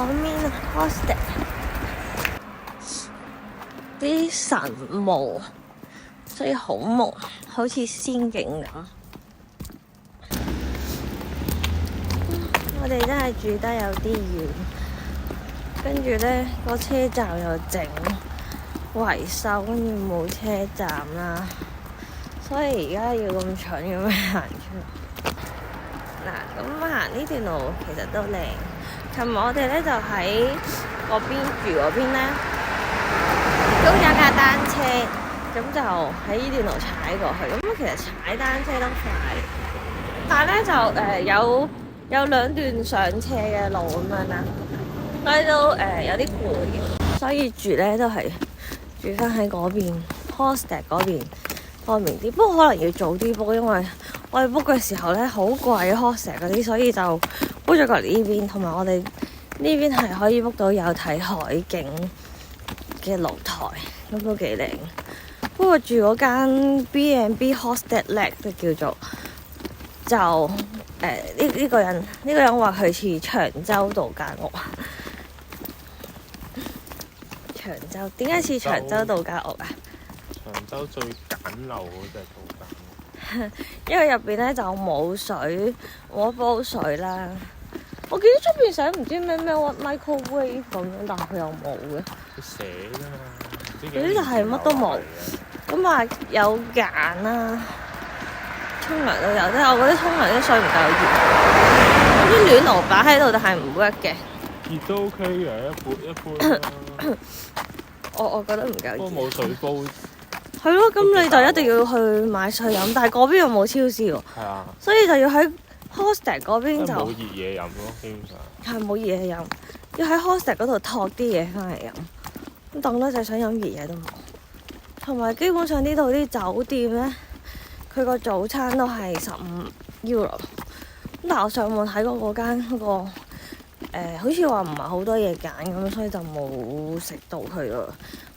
面 Hostel 啲神霧，所以好朦，好似仙境咁。我哋真係住得有啲遠，跟住呢個車站又整維修，跟住冇車站啦，所以而家要咁蠢咁樣行出嚟。嗱，咁行呢段路其實都靚。琴日我哋咧就喺嗰邊住嗰邊咧，都有架單車，咁就喺呢段路踩過去。咁其實踩單車都快，但係咧就有兩段上斜嘅路咁樣啦，所以都有啲攰嘅。所以住咧都係住翻喺嗰邊 Hostel 嗰邊方便啲。不過可能要早啲 book，因為我哋 book 嘅時候咧好貴 Hostel 嗰啲，所以就 book 咗過嚟呢邊。同埋我哋呢邊係可以 book 到有睇海景嘅露台，咁都幾靚。不過住嗰間 B&B Hostel 叻嘅叫做就呢個人話佢似長洲度假屋。長洲點解似長洲度假屋啊？長洲最簡陋嗰隻度假屋，因為入邊咧就冇水，冇得煲水啦。我見到出邊寫唔知咩 microwave 咁樣，但係佢又冇嘅。佢寫㗎嘛，總之就係乜都冇。咁話有揀啦，沖涼都有，即係我覺得沖涼啲水唔夠熱，有啲暖爐擺喺度，但係唔 work 嘅。熱都 OK 嘅，一般。我覺得唔夠熱。不過冇水煲。係咯，咁你就一定要去買水飲，但係嗰邊又冇超市喎。係啊。所以就要喺 Hostel 嗰邊就冇熱嘢飲咯，基本上。係冇熱嘢飲，要喺 Hostel 嗰度托啲嘢翻嚟飲。咁等咧就想飲熱嘢都冇。同埋基本上呢度啲酒店咧，佢個早餐都係15€。咁但係我上網睇過嗰間嗰個好似話唔係好多嘢揀咁，所以就冇食到佢咯，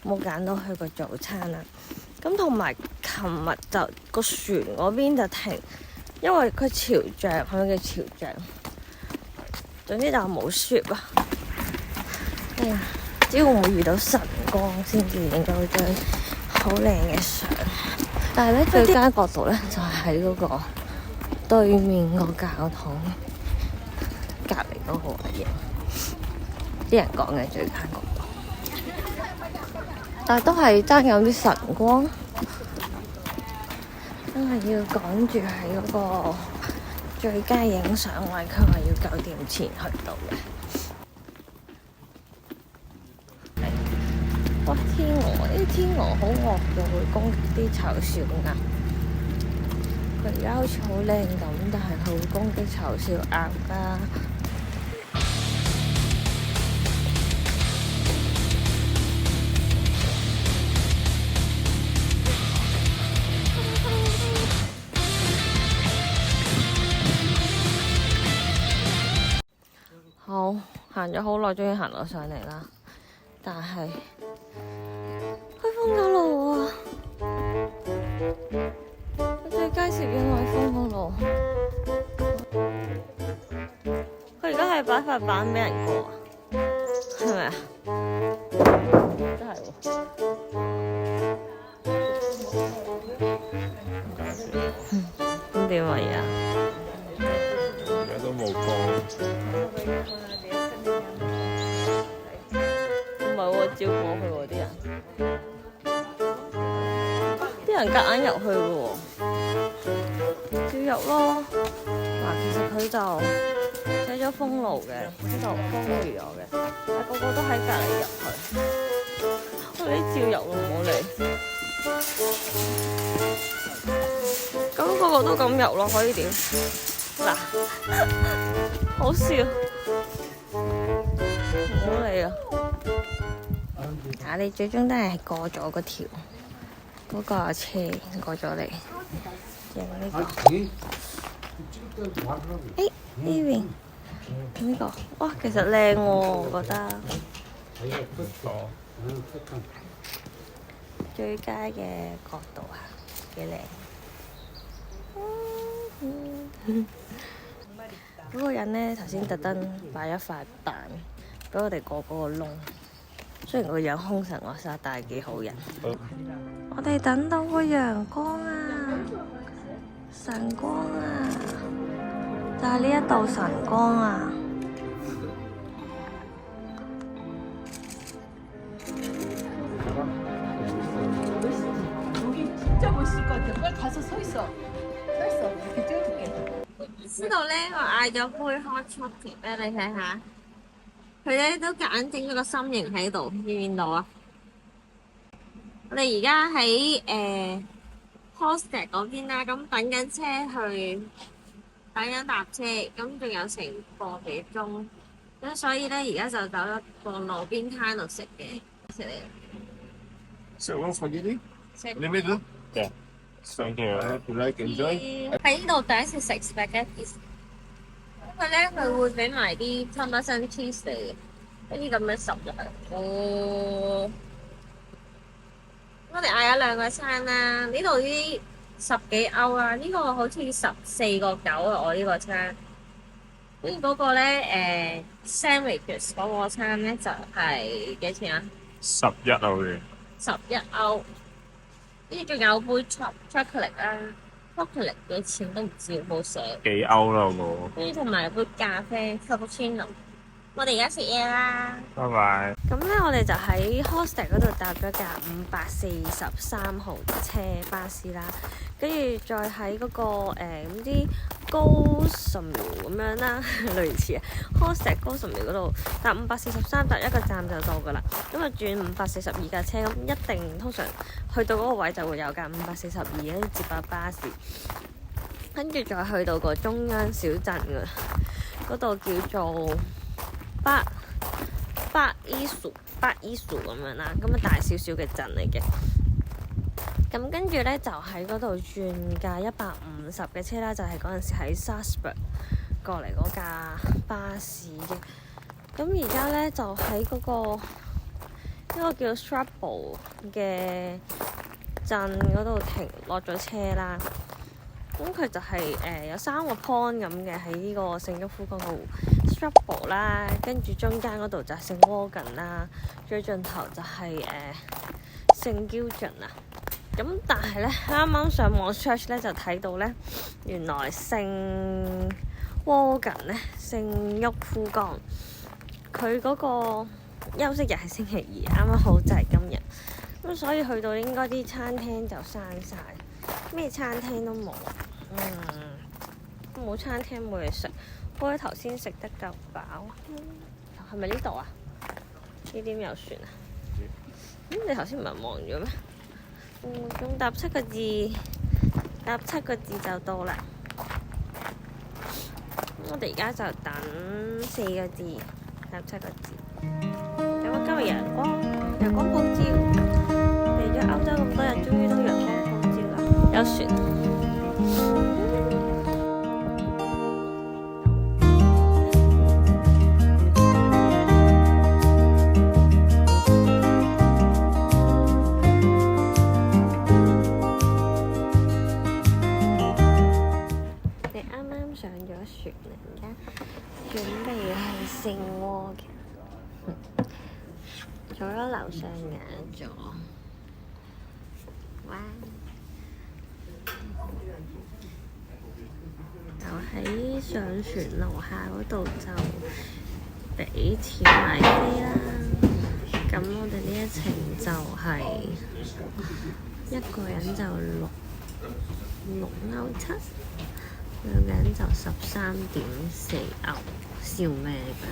冇揀到佢個早餐啦。咁同埋琴日就個船嗰邊就停，因為佢潮漲，係咪叫潮漲？總之就冇 ship 啊。只要會唔會遇到晨光先至影到張好靚嘅相。但係咧最佳角度咧就係喺嗰個對面個教堂隔離嗰個位，啲人講嘅最佳角度。但係都係爭有啲晨光，真係要趕住喺嗰個最佳影相位，佢話要9點前去到嘅。哇！天鵝，呢啲天鵝好惡嘅，會攻擊啲醜小鴨。佢而家好似好靚咁，但係佢會攻擊醜小鴨㗎。好，行咗好耐，終於行到上嚟啦。但係佢封咗路啊！最佳攝影位封咗路。佢而家係擺塊板俾人過啊？係咪啊？真係喎。咁點啊？而家都冇光。唔係喎，照過去喎啲人，啲人夾硬入去嘅喎，照入咯。嗱，其實佢就寫咗封路嘅，呢度封住咗嘅，但個個都喺隔離入去。我哋照入咯，唔好理。咁個個都咁入咯，可以點？嗱，好笑，唔好理啊！你最終都係過咗嗰條嗰個車過咗嚟影呢個。呢邊呢個哇，其實靚喎，我覺得。最佳嘅角度啊，幾靚。嗰個人呢，頭先特登擺一塊板俾我哋過嗰個窿。雖然個樣兇神惡煞，但係幾好人。我哋等到個陽光啊，晨光啊，就係呢一度晨光啊。呢度咧，我嗌咗杯 hot chocolate 咧，你睇下，佢咧都夾硬整咗個心形喺度，見唔見到啊？我哋而家喺Hostel 嗰邊啦，咁等緊車去，等緊搭車，咁仲有成個幾鐘，咁所以咧而家就走咗個路邊攤度食嘅，食嚟。So one spaghetti? 食 Limited? Yeah. Thank you. If you like, enjoy. 喺呢度第一次食 spaghetti，因為咧佢會俾埋啲 Parmesan cheese 嚟嘅，一啲咁樣十入去。哦，我哋嗌咗兩個餐啦，呢度啲10幾歐啊，呢個好似14.9啊，我呢個餐。跟住嗰個咧sandwiches 嗰個餐咧就係幾錢啊11歐元。？11歐。跟住仲有杯 chocolate 啦，chocolate 幾錢都唔知，冇寫。幾歐啦我。跟住同埋杯咖啡 cappuccino。我哋而家食嘢啦。拜拜。咁咧，我哋就喺 Hostel 嗰度搭咗架543號車巴士啦，跟住再喺嗰、個唔知高神苗咁樣啦，類似啊 Hostel 高神苗嗰度搭543，搭一個站就到噶啦。咁啊轉542架車，咁一定通常去到嗰個位就會有架542跟住接駁巴士，跟住再去到個中央小鎮嗰度叫做北伊蘇咁樣啦，咁啊大少少嘅鎮嚟嘅。咁跟住咧就喺嗰度轉架150嘅車啦，就係嗰陣時喺 Salzburg 過嚟嗰架巴士嘅。咁而家咧就喺嗰、個一個叫 Strabo 嘅鎮嗰度停落咗車啦。咁佢就係、有3個 point 咁嘅喺呢個聖吉夫嗰個湖 Strabo 啦，跟住中間嗰度就係聖窩近啦，最盡頭就係、聖焦盡啊。咁但係咧啱啱上網 search 咧就睇到咧，原來聖窩近咧聖沃夫岡佢嗰個休息日係星期2，啱啱好就係今日。咁所以去到應該啲餐廳就閂晒，咩餐廳都冇。冇餐廳冇嘢食，開頭先食得夠飽。係咪呢度啊？呢點有船啊？你頭先唔係望咗咩？仲搭7個字，搭7個字就到啦。我哋而家就等4個字，搭7個字。咁啊，今日陽光普照，嚟咗歐洲咁多日，終於都陽光普照啦，有船。上咗船啦，而家準備去聖窩嘅，坐咗樓上雅座，哇！就喺上船樓下嗰度就俾錢買飛啦。咁我哋呢一程就係一個人就6歐7。兩個人就13.4歐，笑咩㗎？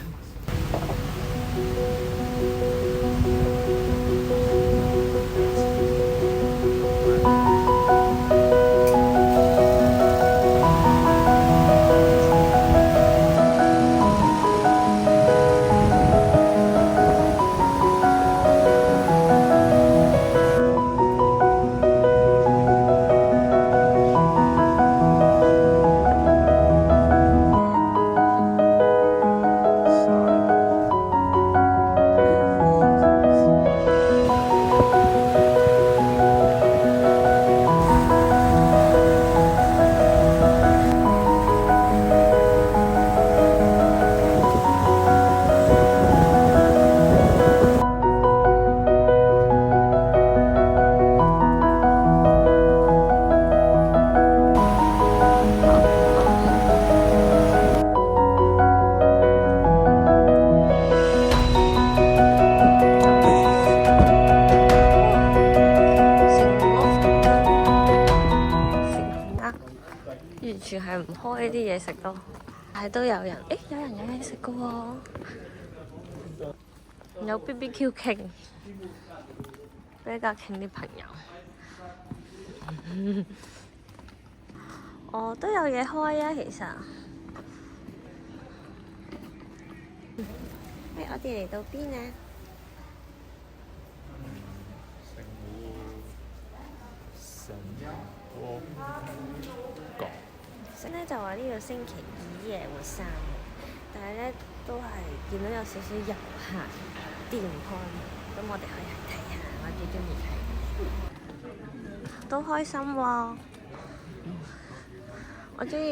完全係唔開呢啲嘢食咯。但係都有人，有人有嘢食嘅喎，有 BBQ King，比較傾啲朋友。哦，都有嘢開啊，其實。我哋嚟到邊啊？先咧就話呢個星期二夜會閂，但係咧都係見到有少少遊客店開門，咁我哋可以去睇下，我最中意睇，都開心喎。我中意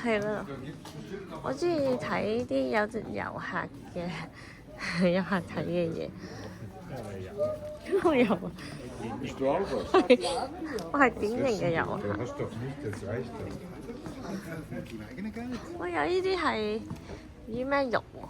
係咯，我中意睇啲有遊客嘅遊客睇嘅嘢。我有啊。我係典型嘅遊客。我有呢啲係唔知咩肉喎。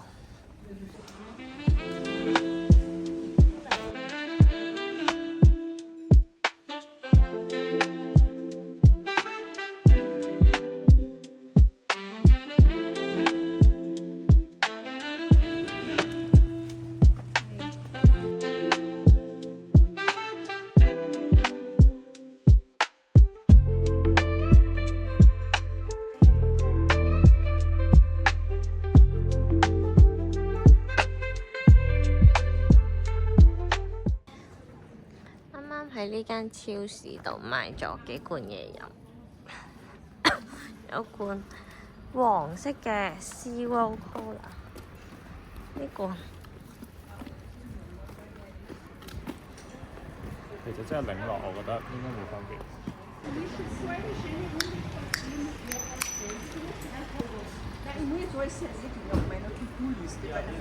喺呢間超市度買咗幾罐嘢飲，有罐黃色嘅 Zero Cola， 呢罐其實真係檸落，我覺得應該冇分別。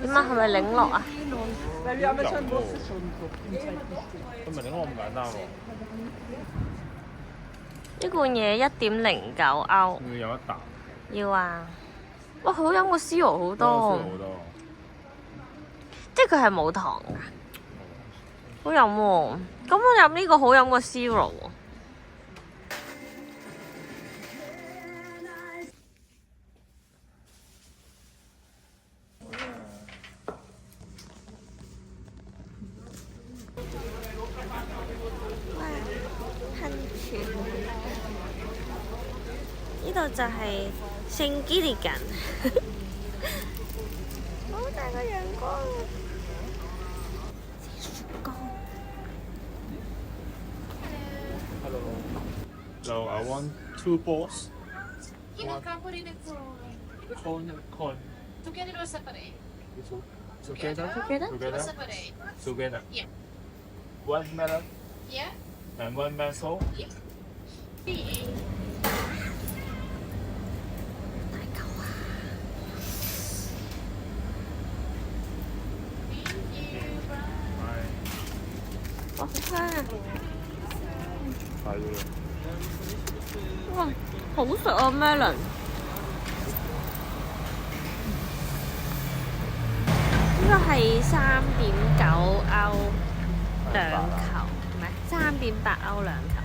點啊？係咪檸落啊？咁咪檸落咁簡單喎？呢罐嘢1.09歐。要有一啖。要啊！哇，好飲過 Zero 好多。好多。即係佢係冇糖㗎，好飲喎。咁我飲呢個好飲過 Zero 喎。呢度就係聖基利根，好大個陽光啊！雪糕。Hello, I want 2 balls. You can put in it Corn. together or separate? Together? Or separate? Together. Yeah. 1 melon Yeah. and 1 mango. Yeah. 大嚿啊！哇，好香啊！係喎。哇，好食啊 melon！ 呢個係3.9歐兩球，唔係3.8歐兩球。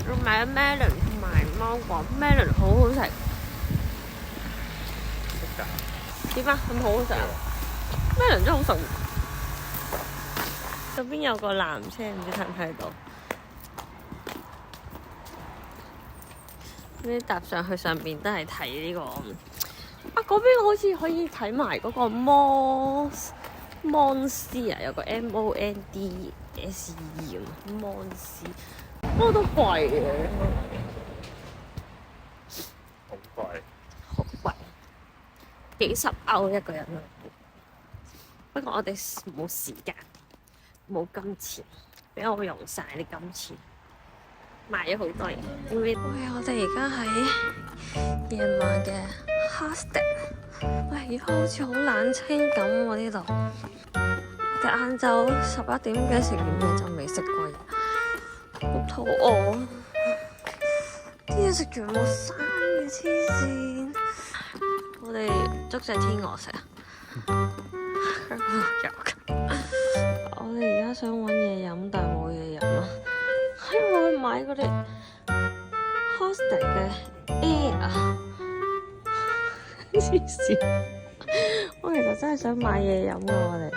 我買咗 melon 同埋芒果 ，melon 好好食。點啊？係咪好好食啊？melon 真係好食。嗰邊有個纜車，唔知睇唔睇到？呢搭上去上邊都係睇呢個。嗰邊好似可以睇埋嗰個 Mondsee 啊，有個 Mondsee 咁 Mondsee， 不過都貴嘅。好貴。好貴，幾十歐一個人啊！不過我哋冇時間，冇金錢，俾我用晒啲金錢，買咗好多嘢。喂，我哋而家喺夜晚嘅 Harstead， 喂，而家好似好冷清咁喎呢度。我哋晏晝11點幾食完嘢就未食過嘢，好肚餓。啲嘢食完冇生嘅，黐線！我哋捉隻天鵝食啊！我哋而家想揾嘢飲，但係冇嘢飲啊！佢哋 hostel 嘅 air 啊，黐線！我其實真係想買嘢飲啊！我哋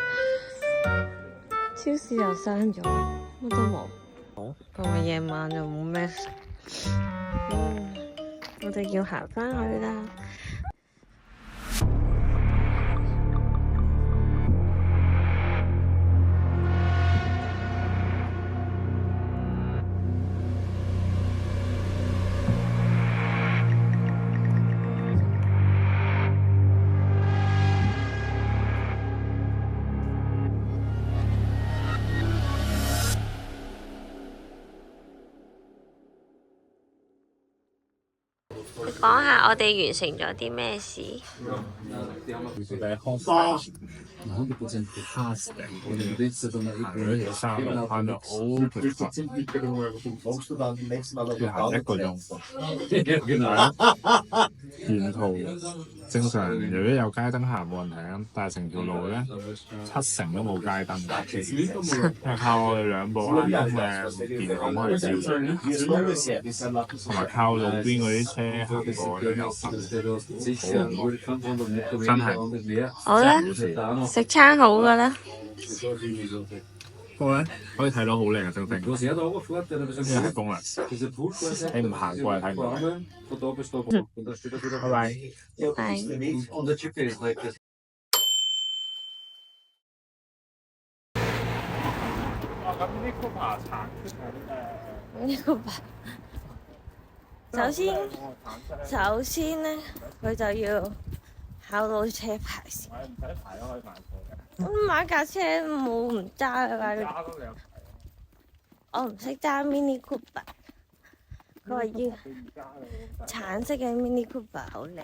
超市又閂咗，乜都冇。今日夜晚就冇咩食，我哋要行返去啦。講下我哋完成咗啲咩事？山路行咗好長，要行1個鐘。沿途正常，如果有街燈行冇人睇，但係成條路咧70%都冇街燈，係靠我哋2部眼燈嘅電筒去照，同埋靠路邊嗰啲車行過都有燈，真係。好咧，食餐好嘅咧。不過咧，可以睇到好靚嘅星星，呢個係公園，你唔行過嚟睇唔到。拜拜。咁呢個爬橙呢個吧，首先咧，佢就要考到車牌先。唔使排都可以買車嘅。咁買架車冇唔揸嘅話，我唔識揸 Mini Cooper。佢話要橙色嘅 Mini Cooper 好靚喎。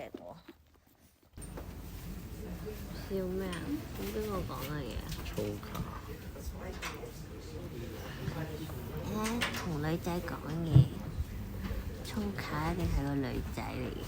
笑咩啊？咁邊個講嘅嘢？粗卡。同女仔講嘢，粗卡一定係個女仔嚟嘅。